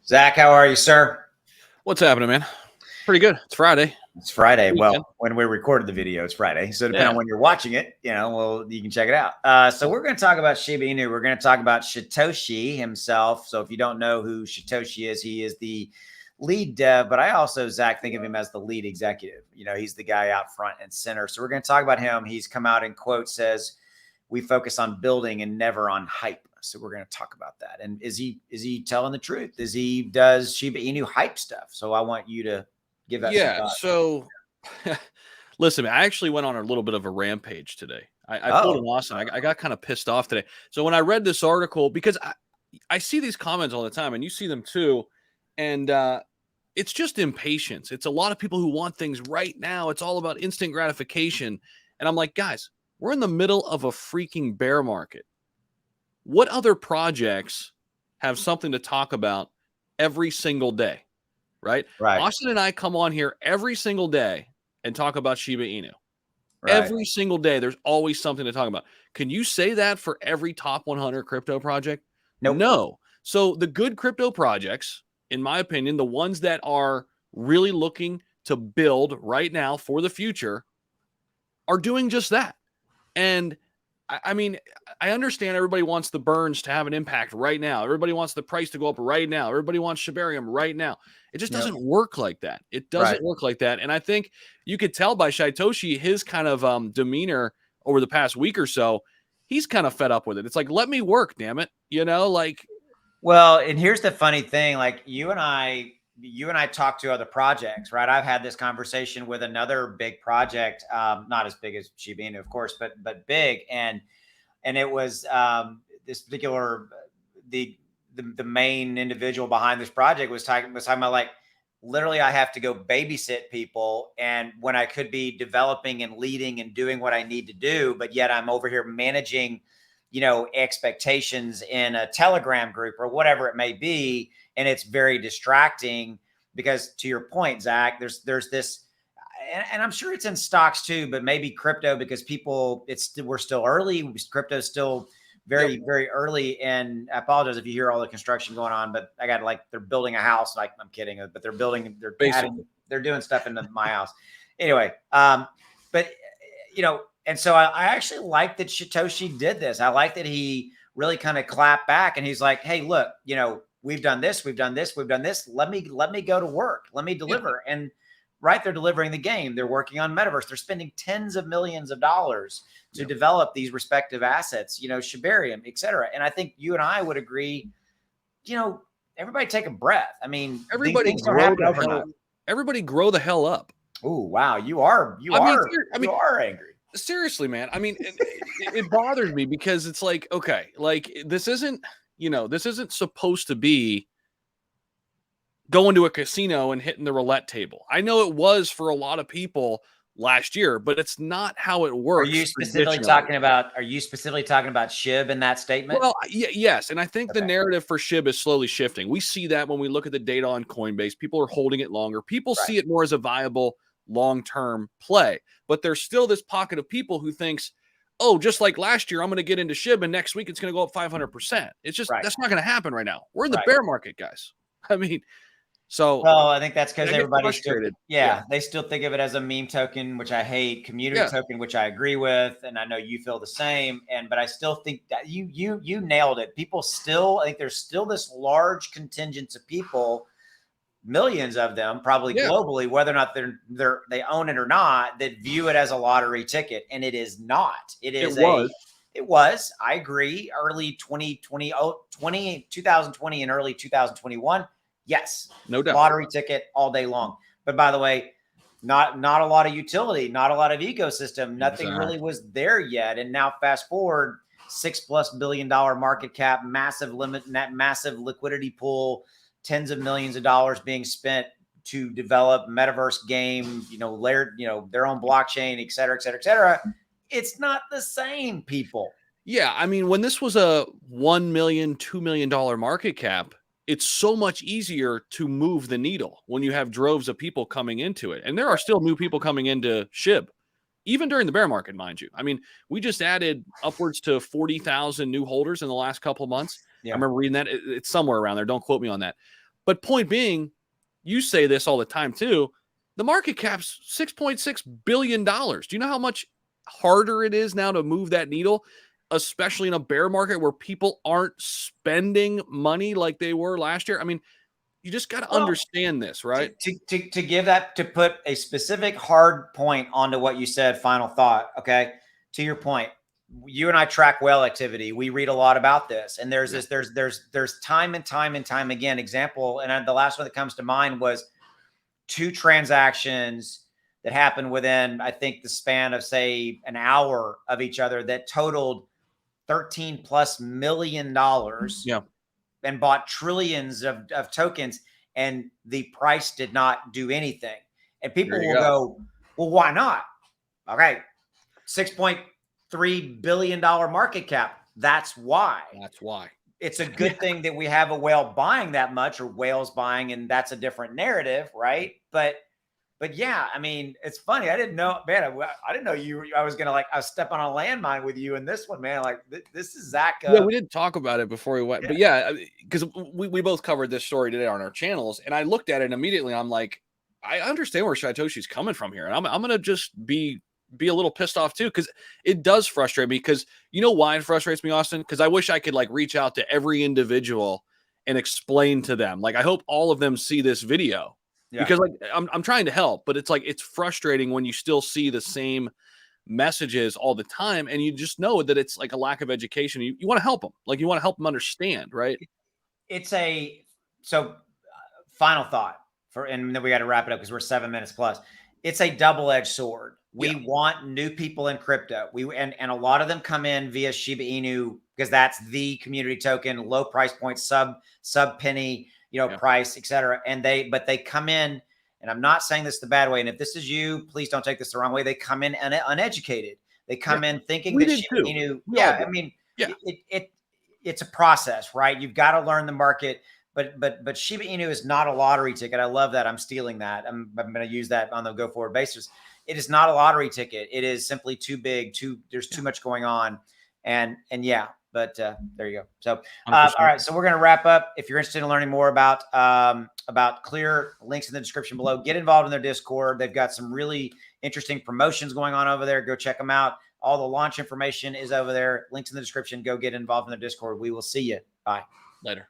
Zach, how are you, sir? What's happening, man? Pretty good. It's Friday. It's Friday. Weekend. Well, when we recorded the video, it's Friday. So depending Yeah. on when you're watching it, well, you can check it out. So we're going to talk about Shiba Inu. We're going to talk about Shytoshi himself. So if you don't know who Shytoshi is, he is the lead dev, but I also, Zach, think of him as the lead executive. He's the guy out front and center. So we're going to talk about him. He's come out in quote says, "We focus on building and never on hype." So we're going to talk about that. And is he telling the truth? Does Shiba Inu hype stuff? So I want you to give that some thought. So listen, man, I actually went on a little bit of a rampage today. I pulled an Austin. I got kind of pissed off today. So when I read this article, because I see these comments all the time, and you see them too, and it's just impatience. It's a lot of people who want things right now. It's all about instant gratification. And I'm like, guys, we're in the middle of a freaking bear market. What other projects have something to talk about every single day? Right. Austin and I come on here every single day and talk about Shiba Inu. Right. Every single day, there's always something to talk about. Can you say that for every top 100 crypto project? Nope. No. So the good crypto projects, in my opinion, the ones that are really looking to build right now for the future are doing just that. And I mean, I understand everybody wants the burns to have an impact right now. Everybody wants the price to go up right now. Everybody wants Shibarium right now. It just doesn't work like that. It doesn't work like that. And I think you could tell by Shytoshi, his kind of demeanor over the past week or so, he's kind of fed up with it. It's like, let me work, damn it. Well, and here's the funny thing, like you and I talk to other projects, right? I've had this conversation with another big project, not as big as Shiba Inu, of course, but big. And it was this particular, the main individual behind this project was talking about, like, literally I have to go babysit people, and when I could be developing and leading and doing what I need to do, but yet I'm over here managing, expectations in a Telegram group or whatever it may be. And it's very distracting because, to your point, Zach, there's this, and I'm sure it's in stocks too, but maybe crypto, because we're still early. Crypto's still very, very early. And I apologize if you hear all the construction going on, but I got, like, they're building a house. Like, I'm kidding, but they're doing stuff into my house. Anyway, but and so I actually like that Shytoshi did this. I like that he really kind of clapped back, and he's like, hey, look, we've done this, we've done this, we've done this. Let me go to work. Let me deliver. Yeah. And they're delivering the game. They're working on metaverse. They're spending tens of millions of dollars to develop these respective assets, Shibarium, et cetera. And I think you and I would agree, everybody take a breath. I mean, everybody grow the hell up. Oh, wow. You are angry. Seriously, man. I mean, it bothers me because it's like, okay, like this isn't supposed to be going to a casino and hitting the roulette table. I know it was for a lot of people last year, but it's not how it works. Are you specifically talking about SHIB in that statement? Well, yes. And I think the narrative for SHIB is slowly shifting. We see that when we look at the data on Coinbase. People are holding it longer. People see it more as a viable long-term play, but there's still this pocket of people who thinks, oh, just like last year, I'm going to get into SHIB and next week it's going to go up 500%. It's just, that's not going to happen right now. We're in the bear market, guys. I mean, well, I think that's because everybody's still, they still think of it as a meme token, which I hate, community token, which I agree with. And I know you feel the same. But I still think that you nailed it. People still, I think there's still this large contingent of people, millions of them, probably globally, whether or not they own it or not, that view it as a lottery ticket. And it is not. It was, I agree, early 2020 and early 2021. Yes, no doubt. Lottery ticket all day long. But by the way, not a lot of utility, not a lot of ecosystem. Nothing really was there yet. And now fast forward, $6+ billion market cap, massive liquidity pool, tens of millions of dollars being spent to develop metaverse game, layered, their own blockchain, et cetera, et cetera, et cetera. It's not the same, people. Yeah. I mean, when this was a $1 million, $2 million market cap, it's so much easier to move the needle when you have droves of people coming into it. And there are still new people coming into SHIB, even during the bear market, mind you. I mean, we just added upwards to 40,000 new holders in the last couple of months. Yeah. I remember reading that. It's somewhere around there. Don't quote me on that. But point being, you say this all the time too. The market cap's $6.6 billion. Do you know how much harder it is now to move that needle, especially in a bear market where people aren't spending money like they were last year? I mean, you just got to understand this, right? To give that, to put a specific hard point onto what you said, final thought. Okay. To your point, you and I track whale activity. We read a lot about this, and there's there's time and time again example. And the last one that comes to mind was 2 transactions that happened within, I think, the span of say an hour of each other that totaled $13+ million. Yeah. And bought trillions of tokens, and the price did not do anything. And people will go, well, why not? Okay, $6.3 billion market cap. That's why. That's why. It's a good thing that we have a whale buying that much, or whales buying, and that's a different narrative, right? But yeah, I mean, it's funny. I didn't know, man. I didn't know I was gonna, like, I was stepping on a landmine with you in this one, man. Like, this is Zach. Yeah, we didn't talk about it before we went, but yeah, because we both covered this story today on our channels, and I looked at it and immediately. I'm like, I understand where Shytoshi's coming from here, and I'm gonna just be a little pissed off too, because it does frustrate me. Because you know why it frustrates me, Austin? Because I wish I could like reach out to every individual and explain to them. Like, I hope all of them see this video. Yeah. Because like I'm trying to help, but it's like it's frustrating when you still see the same messages all the time, and you just know that it's like a lack of education. You want to help them, like you want to help them understand, right? It's final thought and then we got to wrap it up because we're 7 minutes plus. It's a double-edged sword. We want new people in crypto. And a lot of them come in via Shiba Inu because that's the community token, low price point, sub penny, price, etc. And they come in, and I'm not saying this the bad way. And if this is you, please don't take this the wrong way. They come in uneducated. They come in thinking that Shiba Inu. I mean, it's a process, right? You've got to learn the market. But Shiba Inu is not a lottery ticket. I love that. I'm stealing that. I'm going to use that on the go forward basis. It is not a lottery ticket. It is simply too big. There's too much going on, and yeah. But there you go. So all right. So we're going to wrap up. If you're interested in learning more about Clear, links in the description below. Get involved in their Discord. They've got some really interesting promotions going on over there. Go check them out. All the launch information is over there. Links in the description. Go get involved in their Discord. We will see you. Bye. Later.